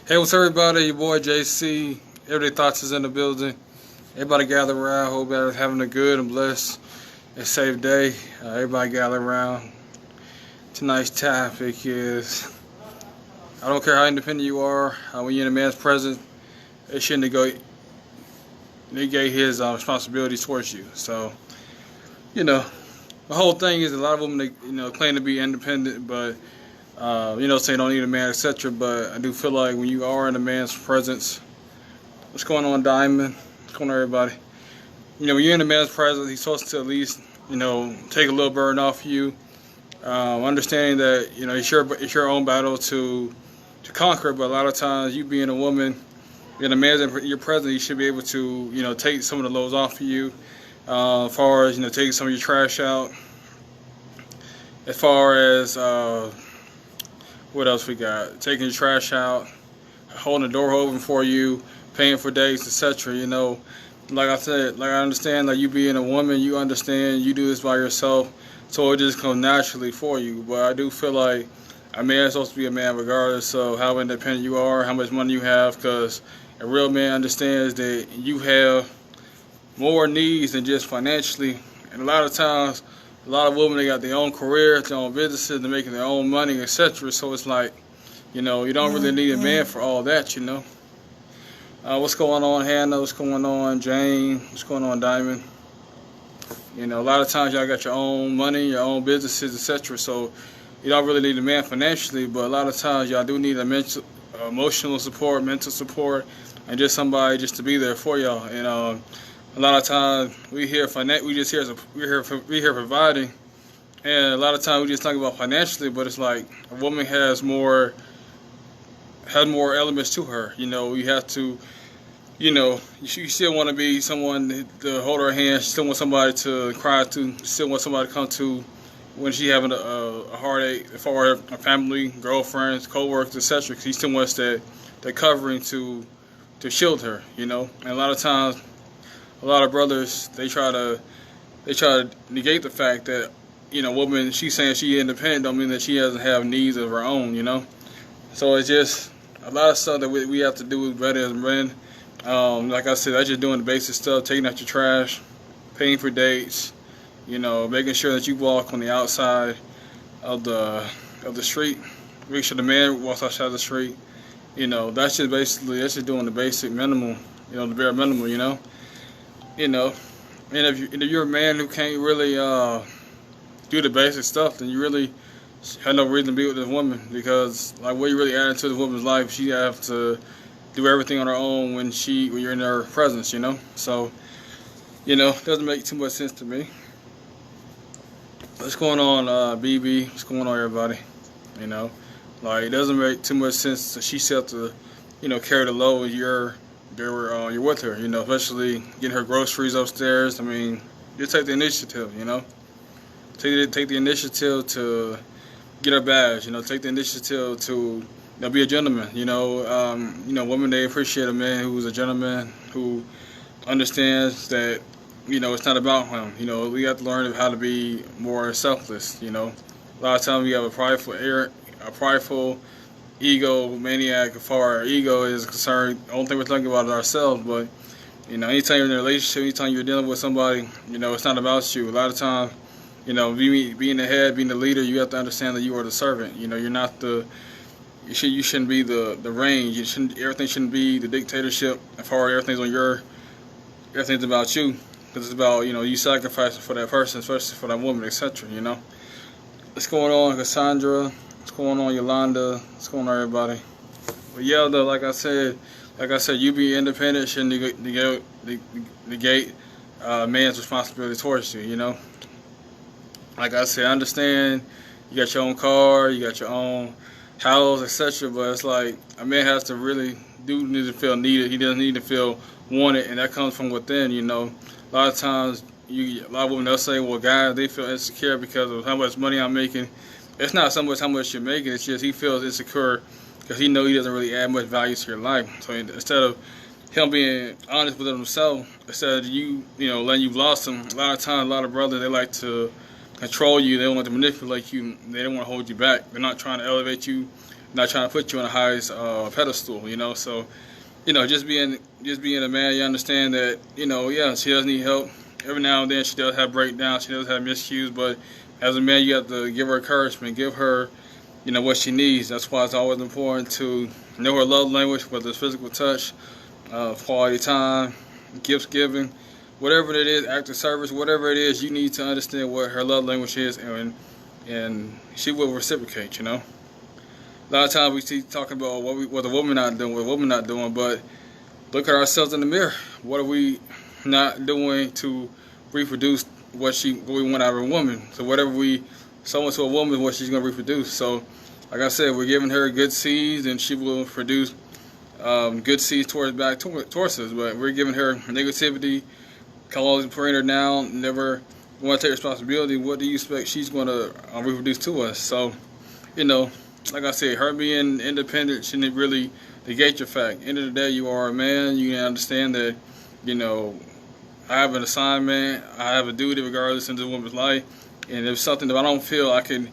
Hey, what's up, everybody? Your boy JC. Everyday Thoughts is in the building. Everybody gather around. Hope everybody's having a good and blessed and safe day. Everybody gather around. Tonight's topic is I don't care how independent you are. When you're in a man's presence, it shouldn't negate his responsibilities towards you. So, the whole thing is a lot of women, claim to be independent, but say don't need a man, etc. But I do feel like when you are in a man's presence, what's going on, Diamond? What's going on, everybody? When you're in a man's presence, he's supposed to at least, take a little burden off you. Understanding that, it's your own battle to conquer, but a lot of times you being a woman, in a man's in your presence, you should be able to, take some of the loads off of you. As far as, taking some of your trash out. As far as, what else we got? Taking your trash out, holding the door open for you, paying for dates, etc. Like I said, I understand, like you being a woman, you understand you do this by yourself, so it just comes naturally for you. But I do feel like a man is supposed to be a man regardless of how independent you are, how much money you have, because a real man understands that you have more needs than just financially. And a lot of times, a lot of women, they got their own careers, their own businesses, they're making their own money, etc. So it's like, you don't really need a man for all that, What's going on, Hannah? What's going on, Jane? What's going on, Diamond? A lot of times y'all got your own money, your own businesses, etc. So you don't really need a man financially, but a lot of times y'all do need a emotional support, mental support, and just somebody just to be there for y'all. And a lot of times we're here providing, and a lot of times we just talk about financially, but it's like a woman has more elements to her. You have to, you still want to be someone to hold her hand. You still want somebody to cry to. You still want somebody to come to when she having a heartache, for her family, girlfriends, co-workers, etc. Because he still wants that covering to shield her. And a lot of times, a lot of brothers, they try to negate the fact that, woman, she's saying she independent don't mean that she doesn't have needs of her own, So it's just a lot of stuff that we have to do better as men. Like I said, that's just doing the basic stuff, taking out your trash, paying for dates, making sure that you walk on the outside of the street. Make sure the man walks outside the street. That's just doing the basic minimum, the bare minimum, and if you're a man who can't really do the basic stuff, then you really have no reason to be with this woman, because like what you really adding to the woman's life, she have to do everything on her own when you're in her presence, So, it doesn't make too much sense to me. What's going on, BB? What's going on, everybody? It doesn't make too much sense that she still have to, carry the load when you're with her, especially getting her groceries upstairs. I mean, you take the initiative, take the initiative to get her bags, take the initiative to be a gentleman, women, they appreciate a man who's a gentleman, who understands that, it's not about him. We have to learn how to be more selfless, A lot of times we have a prideful ego maniac as far as our ego is concerned. The only thing we're thinking about is ourselves. But anytime you're in a relationship, anytime you're dealing with somebody, it's not about you. A lot of times, being the head, being the leader, you have to understand that you are the servant. You're not you shouldn't be the range. Everything shouldn't be the dictatorship. As far as everything's about you, because it's about you sacrificing for that person, especially for that woman, etc. What's going on, Cassandra? What's going on, Yolanda? What's going on, everybody? But yeah, though, like I said, you be independent shouldn't negate man's responsibility towards you. Like I said, I understand you got your own car, you got your own house, etc. But it's like a man has to really need to feel needed. He doesn't need to feel wanted, and that comes from within. A lot of times, a lot of women, they'll say, well, guys, they feel insecure because of how much money I'm making. It's not so much how much you're making, it's just he feels insecure because he knows he doesn't really add much value to your life. So instead of him being honest with himself, instead of letting you lost him, a lot of times, a lot of brothers, they like to control you, they want to manipulate you, they don't want to hold you back. They're not trying to elevate you, not trying to put you on the highest pedestal, you know. So, you know, just being a man, you understand that, you know, yeah, she does need help. Every now and then she does have breakdowns, she does have miscues, but as a man, you have to give her encouragement, give her, you know, what she needs. That's why it's always important to know her love language, whether it's physical touch, quality time, gifts giving, whatever it is, active service, whatever it is, you need to understand what her love language is, and she will reciprocate, you know. A lot of times we see talking about what the woman not doing, what the woman not doing, but look at ourselves in the mirror. What are we not doing to reproduce what we want out of a woman? So whatever we sow into a woman, what she's going to reproduce. So, like I said, we're giving her good seeds, and she will produce good seeds towards us. But we're giving her negativity, calling her down, never want to take responsibility. What do you expect she's going to reproduce to us? So, you know, like I said, her being independent shouldn't really negate your fact. End of the day, you are a man. You understand that, you know, I have an assignment, I have a duty regardless in this woman's life, and if something that I don't feel I can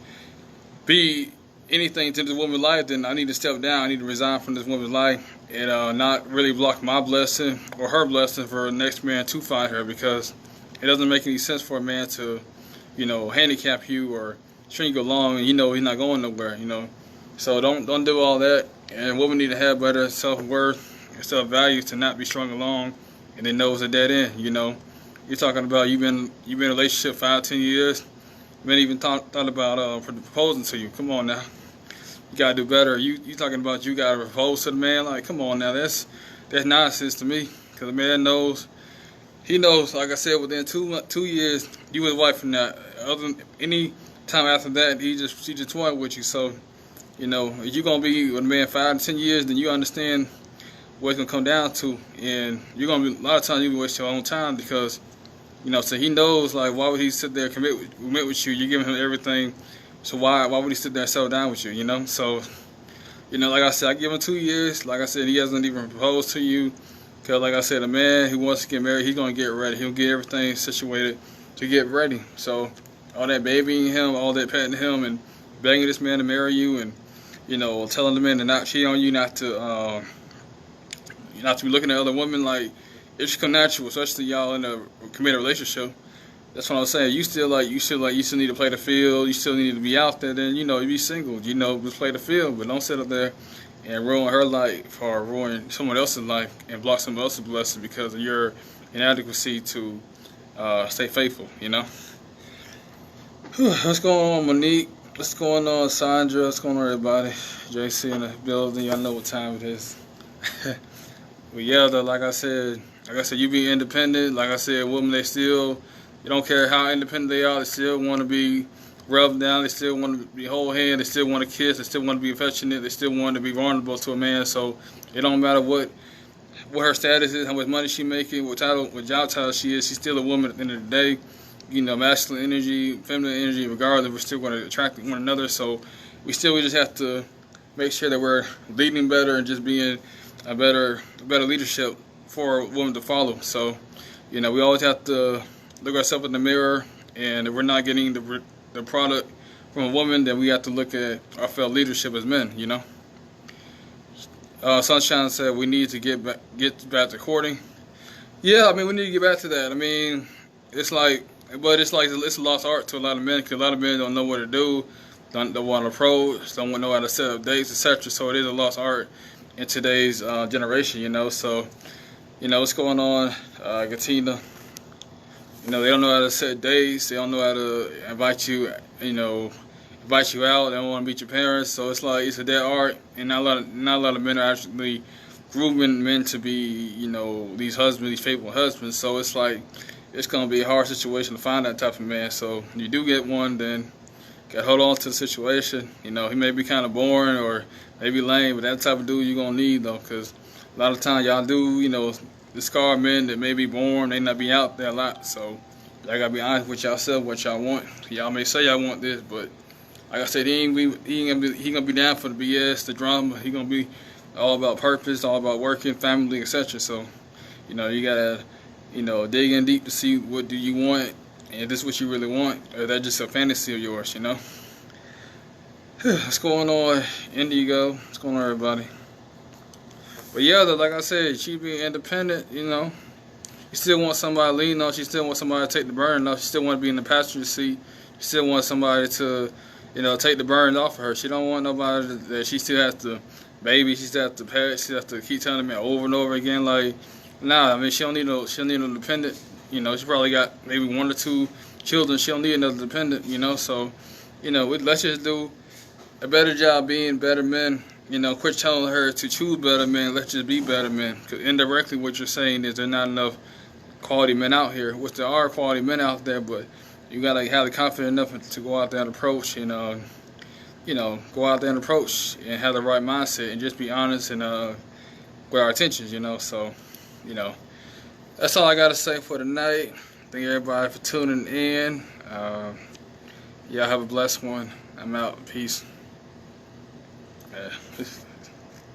be anything to this woman's life, then I need to step down. I need to resign from this woman's life and not really block my blessing or her blessing for the next man to find her, because it doesn't make any sense for a man to, you know, handicap you or string you along and you know he's not going nowhere, you know. So don't do all that. And women need to have better self-worth and self-value to not be strung along and they know it's a dead end, you know. You're talking about you've been in a relationship 5-10 years. You ain't even thought about proposing to you. Come on now. You gotta do better. You talking about you gotta propose to the man? Like, come on now, that's nonsense to me. Cause the man knows, he knows, like I said, within 2 years you his wife from that. Other than any time after that, she just toying with you. So, you know, if you're gonna be with a man 5 to 10 years, then you understand what it's gonna come down to, and you're gonna be a lot of times you be wasting your own time because, you know, so he knows, like, why would he sit there and commit with you? You're giving him everything, so why would he sit there and settle down with you? You know, so, you know, like I said, I give him 2 years. Like I said, he hasn't even proposed to you, because like I said, a man who wants to get married, he's gonna get ready. He'll get everything situated to get ready. So all that babying him, all that petting him, and begging this man to marry you, and, you know, telling the man to not cheat on you, not to be looking at other women, like, it should come natural, especially y'all in a committed relationship. That's what I'm saying. You still need to play the field. You still need to be out there. Then, you know, you be single. You know, just play the field, but don't sit up there and ruin her life or ruin someone else's life and block someone else's blessing because of your inadequacy to stay faithful. You know. What's going on, Monique? What's going on, Sandra? What's going on, everybody? JC in the building. Y'all know what time it is. But yeah, though, like I said, you be independent. Like I said, women, they don't care how independent they are. They still want to be rubbed down. They still want to be hold hand. They still want to kiss. They still want to be affectionate. They still want to be vulnerable to a man. So it don't matter what her status is, how much money she making, what job title she is. She's still a woman at the end of the day. You know, masculine energy, feminine energy, regardless, we're still going to attract one another. So we just have to make sure that we're leading better and just being a better leadership for a woman to follow. So, you know, we always have to look ourselves in the mirror, and if we're not getting the product from a woman, then we have to look at our fellow leadership as men, you know. Sunshine said we need to get back to courting. Yeah, I mean, we need to get back to that. I mean, it's a lost art to a lot of men, because a lot of men don't know what to do, don't want to approach, don't know how to set up dates, etc. So it is a lost art in today's generation, you know. So, you know, what's going on, Katina? You know, they don't know how to set dates. They don't know how to invite you out. They don't want to meet your parents. So it's a dead art, and not a lot of men are actually grooming men to be, you know, these faithful husbands. So it's gonna be a hard situation to find that type of man. So if you do get one, then gotta hold on to the situation. You know, he may be kind of boring or maybe lame, but that type of dude you're gonna need, though, because a lot of times y'all do, you know, discard men that may be born, they not be out there a lot. So y'all gotta be honest with yourself, what y'all want. Y'all may say y'all want this, but like I said, he gonna be down for the BS, the drama. He gonna be all about purpose, all about working, family, etc. So, you know, you gotta, you know, dig in deep to see what do you want, and if this is what you really want, or that's just a fantasy of yours, you know. What's going on, Indigo? What's going on, everybody? But yeah, like I said, she being independent, you know. You still want somebody to lean on. She still wants somebody to take the burden off. She still want to be in the passenger seat. She still wants somebody to, you know, take the burden off of her. She don't want nobody that she still has to baby. She still has to pet. She has to keep telling me over and over again. Like, nah. I mean, she don't need no dependent. You know, she probably got maybe 1 or 2 children. She don't need another dependent. You know, so, you know, let's just do a better job being better men. You know, quit telling her to choose better men. Let's just be better men. Because indirectly, what you're saying is there's not enough quality men out here. Which there are quality men out there, but you gotta have the confidence enough to go out there and approach, and you know, go out there and approach and have the right mindset and just be honest and with our intentions. You know, so you know, that's all I gotta say for tonight. Thank everybody for tuning in. Y'all have a blessed one. I'm out. Peace. Yeah.